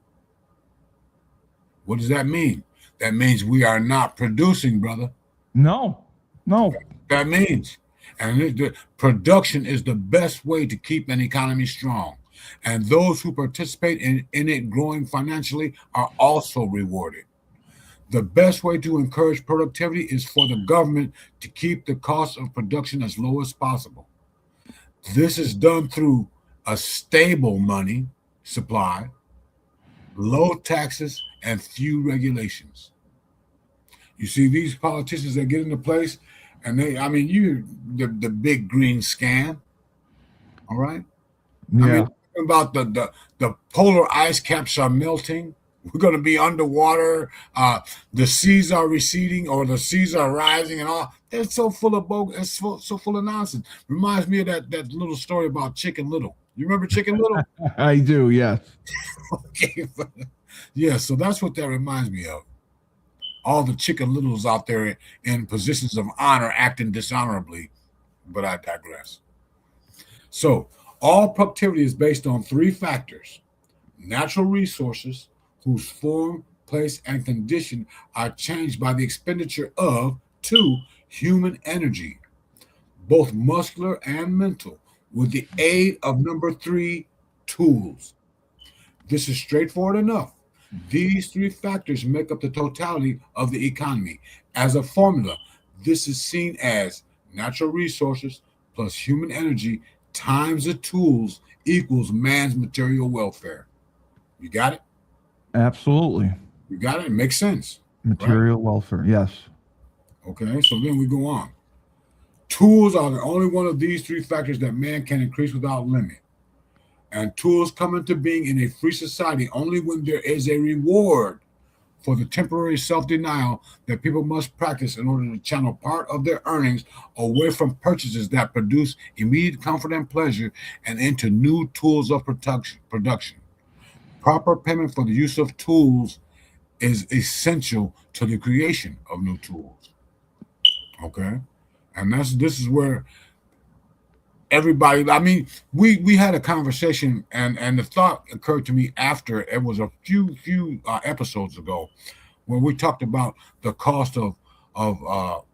What does that mean? That means we are not producing, brother. No. That means. And production is the best way to keep an economy strong. And those who participate in it growing financially are also rewarded. The best way to encourage productivity is for the government to keep the cost of production as low as possible. This is done through a stable money supply, low taxes, and few regulations. You see these politicians that get into place, and the big green scam. All right. I Yeah. mean, about the polar ice caps are melting. We're going to be underwater. The seas are receding, or the seas are rising, and all. It's so full of bogus. It's so full of nonsense. Reminds me of that little story about Chicken Little. You remember Chicken Little? I do, yes. Okay. Yeah. So that's what that reminds me of. All the Chicken Littles out there in positions of honor acting dishonorably. But I digress. So all productivity is based on three factors: natural resources, whose form, place, and condition are changed by the expenditure of, two, human energy, both muscular and mental, with the aid of number three, tools. This is straightforward enough. These three factors make up the totality of the economy. As a formula, this is seen as natural resources plus human energy times the tools equals man's material welfare. You got it? Absolutely. You got it? It makes sense. Material welfare, yes. Okay, so then we go on. Tools are the only one of these three factors that man can increase without limit. And tools come into being in a free society only when there is a reward for the temporary self-denial that people must practice in order to channel part of their earnings away from purchases that produce immediate comfort and pleasure and into new tools of production. Proper payment for the use of tools is essential to the creation of new tools. Okay? And this is where everybody, I mean, we had a conversation, and the thought occurred to me after it was a few episodes ago, when we talked about the cost of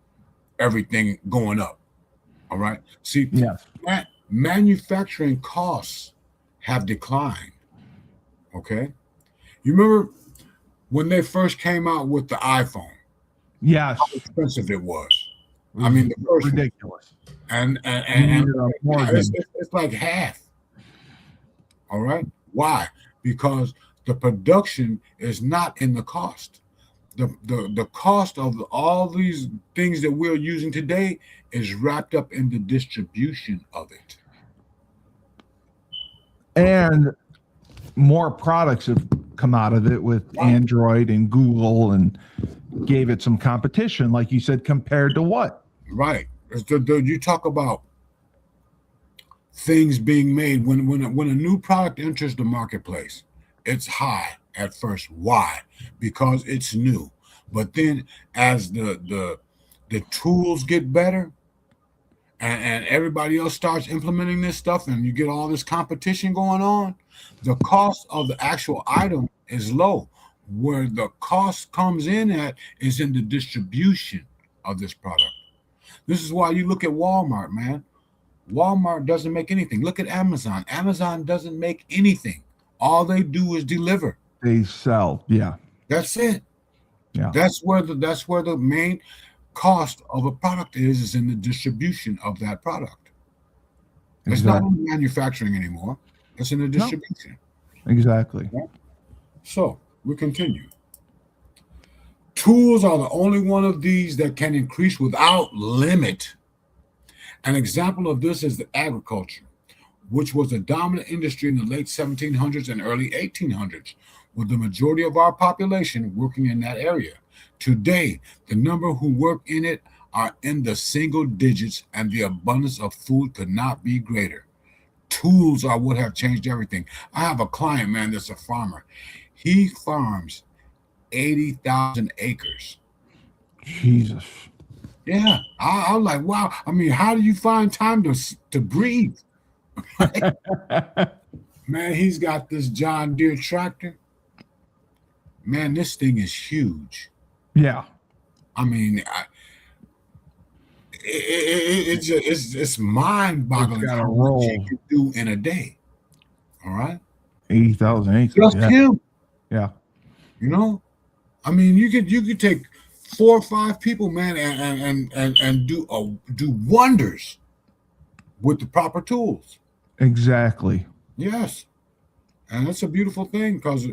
everything going up. All right. See, Yes. manufacturing costs have declined. Okay. You remember when they first came out with the iPhone, Yes. how expensive it was. It I mean, the first one. ridiculous. And You needed a mortgage. it's like half. All right. Why? Because the production is not in the cost. The cost of all these things that we're using today is wrapped up in the distribution of it. And more products have come out of it with Android and Google, and gave it some competition, like you said, compared to what? Right. You talk about things being made when a new product enters the marketplace, it's high at first. Why? Because it's new. But then as the tools get better and everybody else starts implementing this stuff, and you get all this competition going on, the cost of the actual item is low. Where the cost comes in at is in the distribution of this product. This is why you look at Walmart, man. Walmart doesn't make anything. Look at Amazon. Amazon doesn't make anything. All they do is deliver. They sell. Yeah. That's it. Yeah. That's where the main cost of a product is in the distribution of that product. It's not in manufacturing anymore. It's in the distribution. No. Exactly. So we continue. Tools are the only one of these that can increase without limit. An example of this is the agriculture, which was a dominant industry in the late 1700s and early 1800s, with the majority of our population working in that area. Today, the number who work in it are in the single digits, and the abundance of food could not be greater. Tools are what have changed everything. I have a client, man, that's a farmer. He farms 80,000 acres. Jesus. Yeah, I'm like, wow. I mean, how do you find time to breathe? Man, he's got this John Deere tractor. Man, this thing is huge. Yeah. I mean, it's mind-boggling It's got a how roll. much he can do in a day. All right, 80,000 acres. just him. Yeah. You know, I mean, you could take 4 or 5 people, man, and do wonders with the proper tools. Exactly. Yes. And that's a beautiful thing because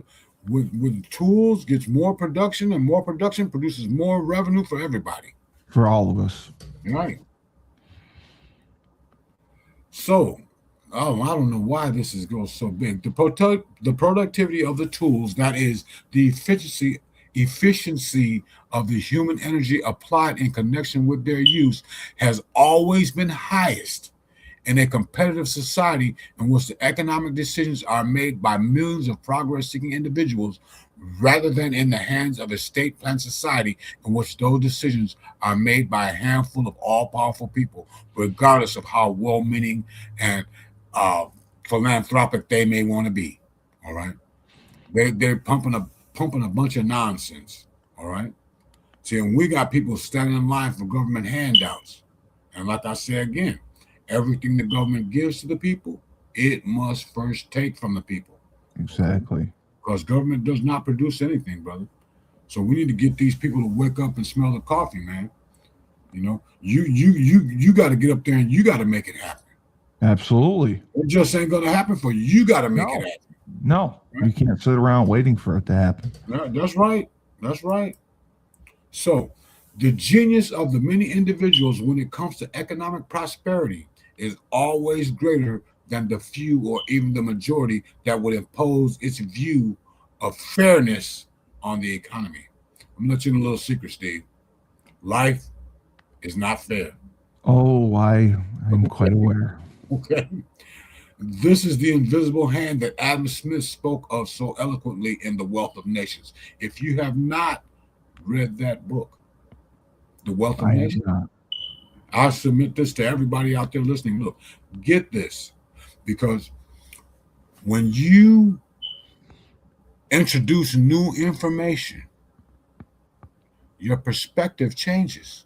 with tools gets more production, and more production produces more revenue for everybody. For all of us. Right. So, oh, I don't know why this is goes so big. The productivity of the tools, that is the efficiency of the human energy applied in connection with their use, has always been highest in a competitive society in which the economic decisions are made by millions of progress-seeking individuals rather than in the hands of a state-planned society in which those decisions are made by a handful of all-powerful people, regardless of how well-meaning and uh, philanthropic they may want to be. All right, they're pumping a bunch of nonsense. All right, see, and we got people standing in line for government handouts, and like I say again, everything the government gives to the people, it must first take from the people. Exactly. Because government does not produce anything, brother. So we need to get these people to wake up and smell the coffee, man. You know, you got to get up there and you got to make it happen. Absolutely. It just ain't gonna happen for you. You got to make it No. happen. No, Right? you can't sit around waiting for it to happen. That's right. That's right. So the genius of the many individuals when it comes to economic prosperity is always greater than the few or even the majority that would impose its view of fairness on the economy. I'm gonna let you in a little secret, Steve. Life is not fair. Oh, I'm quite aware. Okay. This is the invisible hand that Adam Smith spoke of so eloquently in The Wealth of Nations. If you have not read that book, The Wealth of I am Nations, not. I submit this to everybody out there listening. Look, get this, because when you introduce new information, your perspective changes.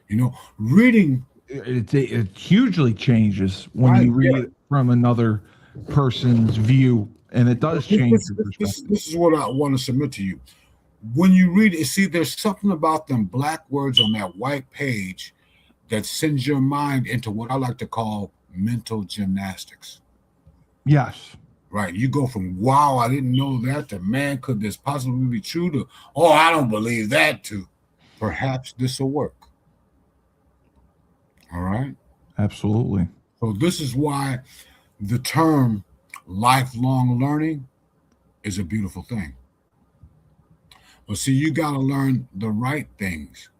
You know, reading. It hugely changes when you read it from another person's view, and it does change your perspective. This is what I want to submit to you. When you read it, see, there's something about them black words on that white page that sends your mind into what I like to call mental gymnastics. Yes. Right. You go from, wow, I didn't know that, to, man, could this possibly be true, to, oh, I don't believe that, to, perhaps this will work. All right. Absolutely. So this is why the term lifelong learning is a beautiful thing. But see, you got to learn the right things.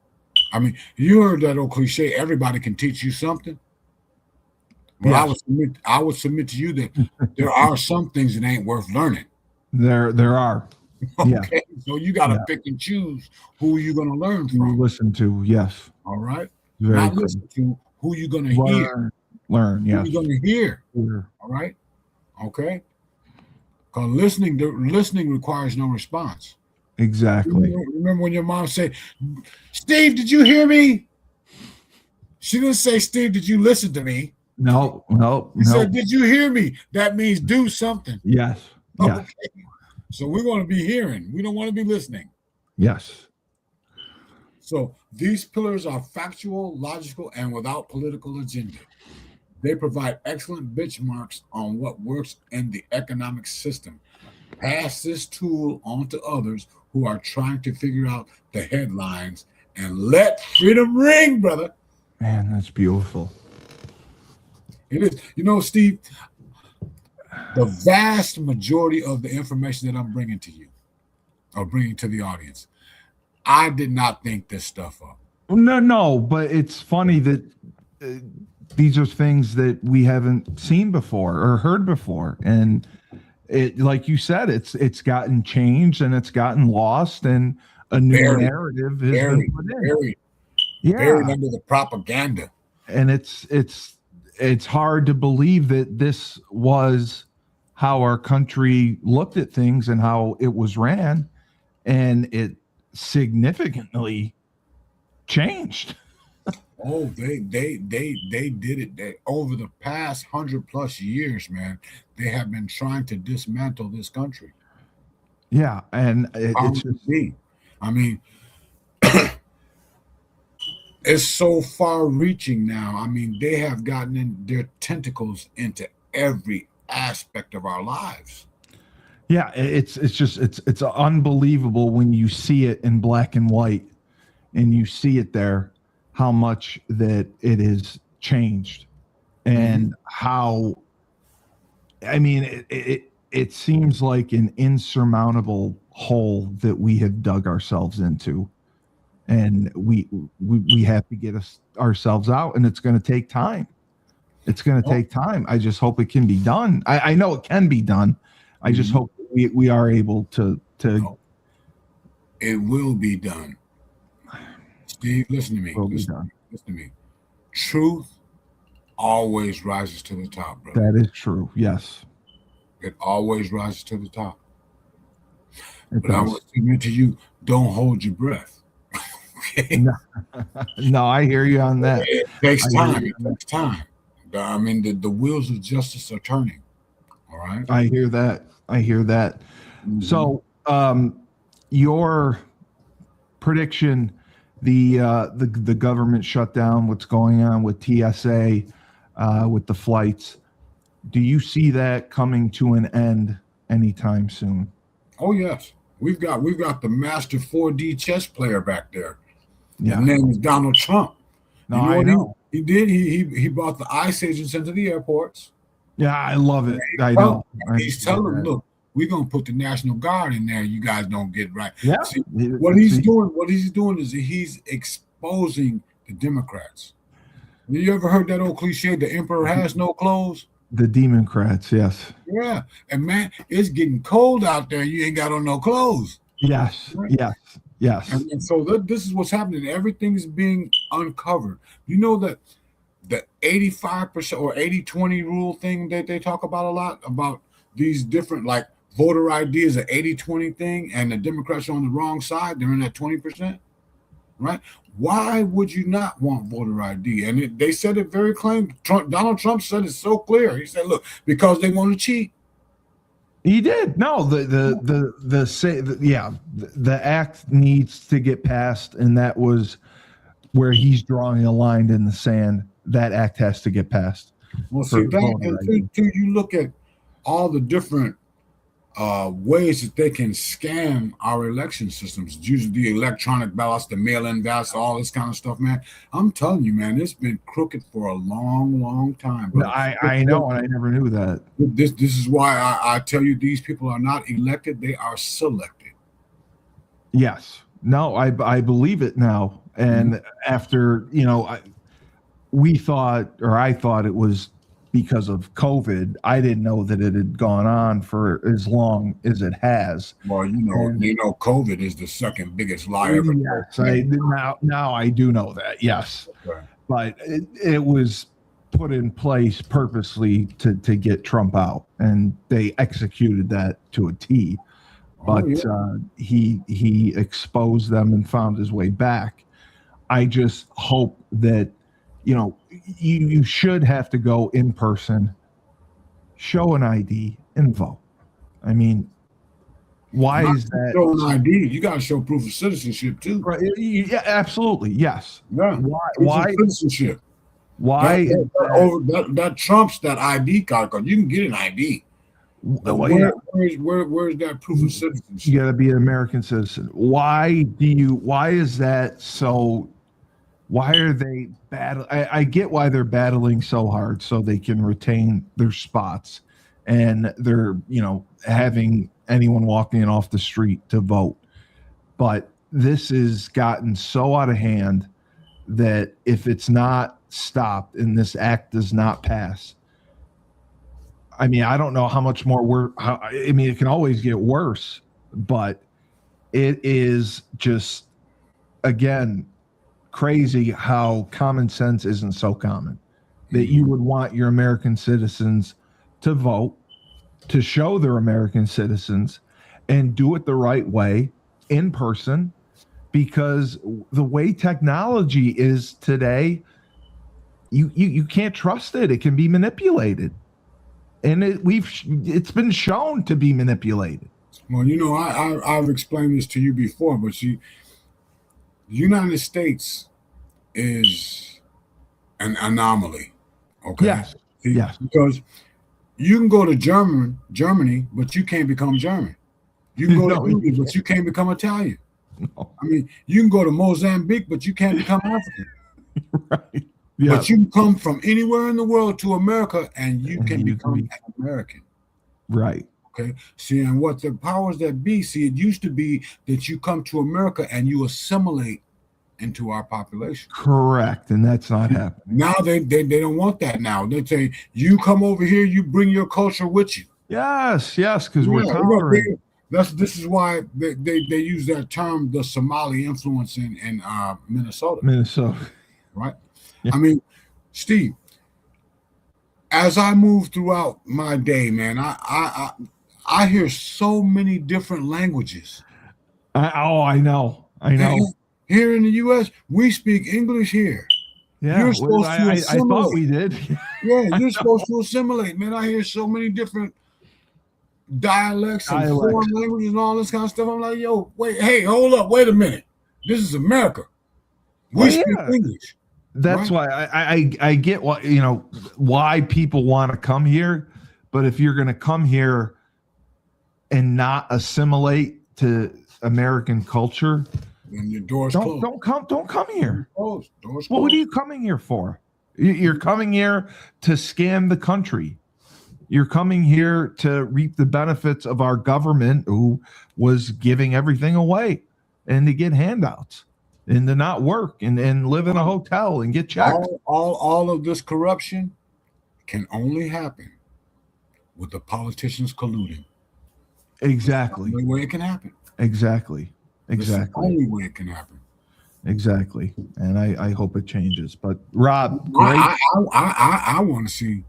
I mean, you heard that old cliche, everybody can teach you something. Well, yes. I would submit to you that there are some things that ain't worth learning. There are. Okay. Yeah. So you got to pick and choose who you're going to learn from. You listen to, yes. All right. Very Not cool. listen to who you're going to hear. Learn, yes. Who you're going to hear. All right. Okay. Because listening requires no response. Exactly. Remember when your mom said, Steve, did you hear me? She didn't say, Steve, did you listen to me? No. She said, did you hear me? That means do something. Yes. Okay. So we want to be hearing. We don't want to be listening. Yes. So these pillars are factual, logical, and without political agenda. They provide excellent benchmarks on what works in the economic system. Pass this tool on to others who are trying to figure out the headlines, and let freedom ring, brother. Man, that's beautiful. It is. You know, Steve, the vast majority of the information that I'm bringing to you, or bringing to the audience, I did not think this stuff up. No, but it's funny that these are things that we haven't seen before or heard before, and it, like you said, it's gotten changed and it's gotten lost, and a new narrative has been put in. Buried under the propaganda. And it's hard to believe that this was how our country looked at things and how it was ran, and it significantly changed. Oh, they did it. Over the past 100+ years, man, they have been trying to dismantle this country. Yeah, and it's just, I mean, it's so far-reaching now. I mean, they have gotten in their tentacles into every aspect of our lives. Yeah, it's unbelievable when you see it in black and white, and you see it there, how much that it is changed, and how, I mean, it seems like an insurmountable hole that we have dug ourselves into, and we have to get ourselves out, and it's going to take time. It's going to take time. I just hope it can be done. I know it can be done. I just hope we are able to. It will be done. Steve, listen to me. Listen to me. Truth always rises to the top, brother. That is true. Yes. It always rises to the top. It but does. I want to submit to you, don't hold your breath. Okay? No, I hear you on that. It takes time. It takes time. I mean, the wheels of justice are turning. All right. I hear that. So, your prediction, the government shutdown, what's going on with TSA, with the flights, do you see that coming to an end anytime soon? Oh yes, we've got the master 4D chess player back there. Yeah. His name is Donald Trump. No, I know. He did. He brought the ICE agents into the airports. Yeah, I love it. I know. He's telling them, look, we're gonna put the National Guard in there. You guys don't get right. Yeah. See, what he's doing is he's exposing the Democrats. You ever heard that old cliche, the emperor has no clothes? The Democrats, yes. Yeah. And man, it's getting cold out there. You ain't got on no clothes. Yes. Right? Yes. And so this is what's happening. Everything's being uncovered. You know that the 85% or 80-20 rule thing that they talk about a lot, about these different, like, voter ID is an 80-20 thing, and the Democrats are on the wrong side. They're in that 20%, right? Why would you not want voter ID? And they said it very clean. Donald Trump said it so clear. He said, look, because they want to cheat. He did. No, the act needs to get passed, and that was where he's drawing a line in the sand. That act has to get passed. Well, see, until you look at all the different ways that they can scam our election systems, using the electronic ballots, the mail-in ballots, all this kind of stuff, man. I'm telling you, man, it's been crooked for a long, long time. But I know, and I never knew that. This is why I tell you, these people are not elected; they are selected. Yes. No, I believe it now. And after, I thought it was because of COVID. I didn't know that it had gone on for as long as it has. Well, COVID is the second biggest lie ever. Yes, now I do know that. Yes, okay. But it was put in place purposely to get Trump out, and they executed that to a T. But he exposed them and found his way back. I just hope that, you should have to go in person, show an ID, and vote. I mean, why is that? Show an ID. You got to show proof of citizenship too. Right. Yeah, absolutely. Yes. Yeah. Why citizenship? Why that trumps that ID card? Because you can get an ID. Where's that proof of citizenship? You got to be an American citizen. Why is that so? Why are they battling? I get why they're battling so hard, so they can retain their spots, and they're having anyone walking in off the street to vote. But this has gotten so out of hand that if it's not stopped and this act does not pass, I mean, I don't know how much more it can always get worse, but it is just, again, crazy how common sense isn't so common, that you would want your American citizens to vote, to show they're American citizens, and do it the right way in person, because the way technology is today, you can't trust it. It can be manipulated, and it's been shown to be manipulated. Well, I've explained this to you before, but the United States is an anomaly. Okay. Yes. Yes. Because You can go to Germany, but you can't become German. You can go No, to Italy, but you can't become Italian. No. I mean, you can go to Mozambique, but you can't become African. Right. Yeah. But you can come from anywhere in the world to America, and you And can you become can an American. Right. Okay. See, and what the powers that be, see, it used to be that you come to America and you assimilate into our population. Correct. And that's not happening. Now they don't want that now. They say, you come over here, you bring your culture with you. Yes, because we're Yeah, tolerant. this is why they use that term, the Somali influence in Minnesota. Minnesota. Right? Yeah. I mean, Steve, as I move throughout my day, man, I hear so many different languages. I know. And here in the U.S., we speak English here. Yeah, You're supposed to I assimilate. thought we did. Yeah, you're supposed to assimilate, man. I hear so many different dialects and foreign languages and all this kind of stuff. I'm like, yo, wait, hey, hold up, wait a minute. This is America. We speak English. That's why I get what why people want to come here, but if you're going to come here and not assimilate to American culture, then your doors closed. Don't come here. Doors closed. Well, what are you coming here for? You're coming here to scam the country. You're coming here to reap the benefits of our government, who was giving everything away, and to get handouts, and to not work, and live in a hotel and get checks. All of this corruption can only happen with the politicians colluding. Exactly. That's the only way it can happen. Exactly. That's the only way it can happen. Exactly. And I hope it changes. But Rob, great. I want to see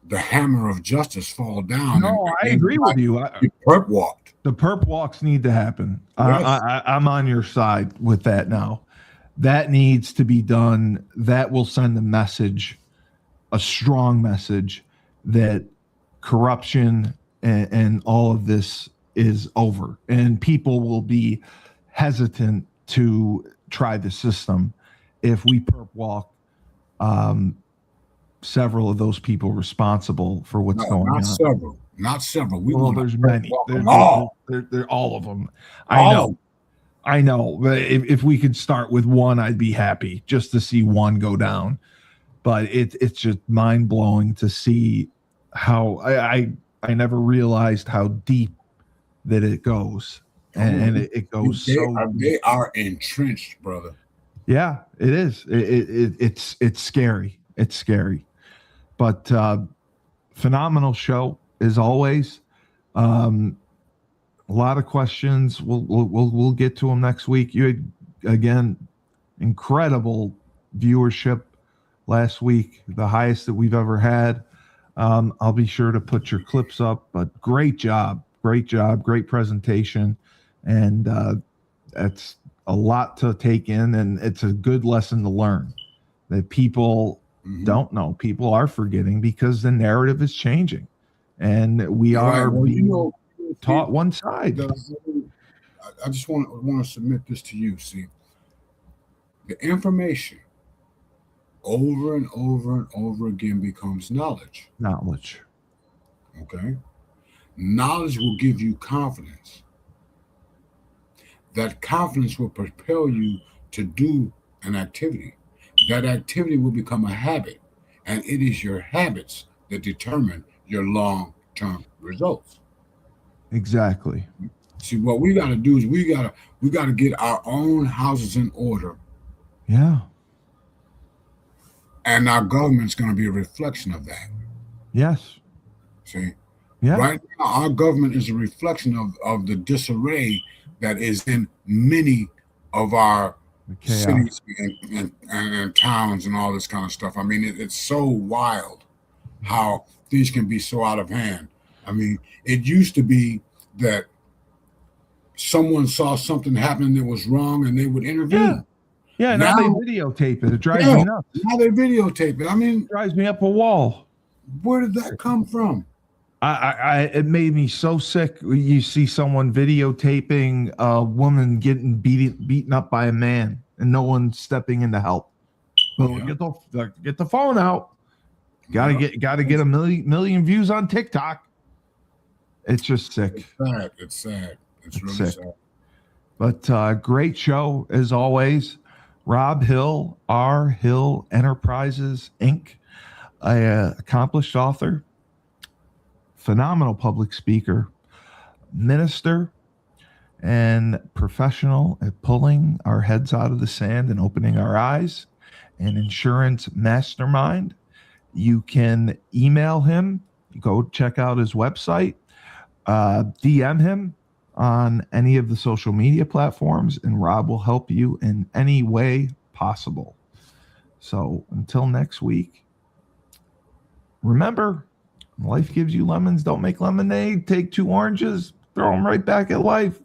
the hammer of justice fall down. No, I agree with you. The perp walked. The perp walks need to happen. Yes. I'm on your side with that now. That needs to be done. That will send a message, a strong message, that corruption and all of this is over. And people will be hesitant to try the system if we perp walk several of those people responsible for what's going on. Not several. There's many. They're all of them. I know. But if we could start with one, I'd be happy just to see one go down. But it's just mind blowing to see how I never realized how deep that it goes, and it goes they are entrenched, brother. Yeah, it is. It's scary. It's scary. But phenomenal show as always. A lot of questions. We'll get to them next week. You had, again, incredible viewership last week, the highest that we've ever had. I'll be sure to put your clips up. But great job, great presentation, and that's a lot to take in, and it's a good lesson to learn that people don't know. People are forgetting because the narrative is changing, and we are being taught one side. I just want to submit this to you. See, the information over and over and over again becomes knowledge. Okay? Knowledge will give you confidence. That confidence will propel you to do an activity. That activity will become a habit, and it is your habits that determine your long-term results. Exactly. See, what we got to do is we got to get our own houses in order. Yeah. And our government's going to be a reflection of that. Yes. See? Yeah. Right now, our government is a reflection of the disarray that is in many of our cities and towns and all this kind of stuff. I mean, it's so wild how things can be so out of hand. I mean, it used to be that someone saw something happening that was wrong and they would intervene. Yeah, now they videotape it. It drives me nuts. Now they videotape it. I mean, it drives me up a wall. Where did that come from? It made me so sick. You see someone videotaping a woman getting beaten up by a man, and no one stepping in to help. But get the phone out. Got to get a million views on TikTok. It's just sick. It's sad. It's really sick. sad. But great show as always. Robb Hill, R. Hill Enterprises Inc., a accomplished author, phenomenal public speaker, minister, and professional at pulling our heads out of the sand and opening our eyes, an insurance mastermind. You can email him, go check out his website, DM him on any of the social media platforms, and Robb will help you in any way possible. So until next week, remember, life gives you lemons. Don't make lemonade. Take 2 oranges, throw them right back at life.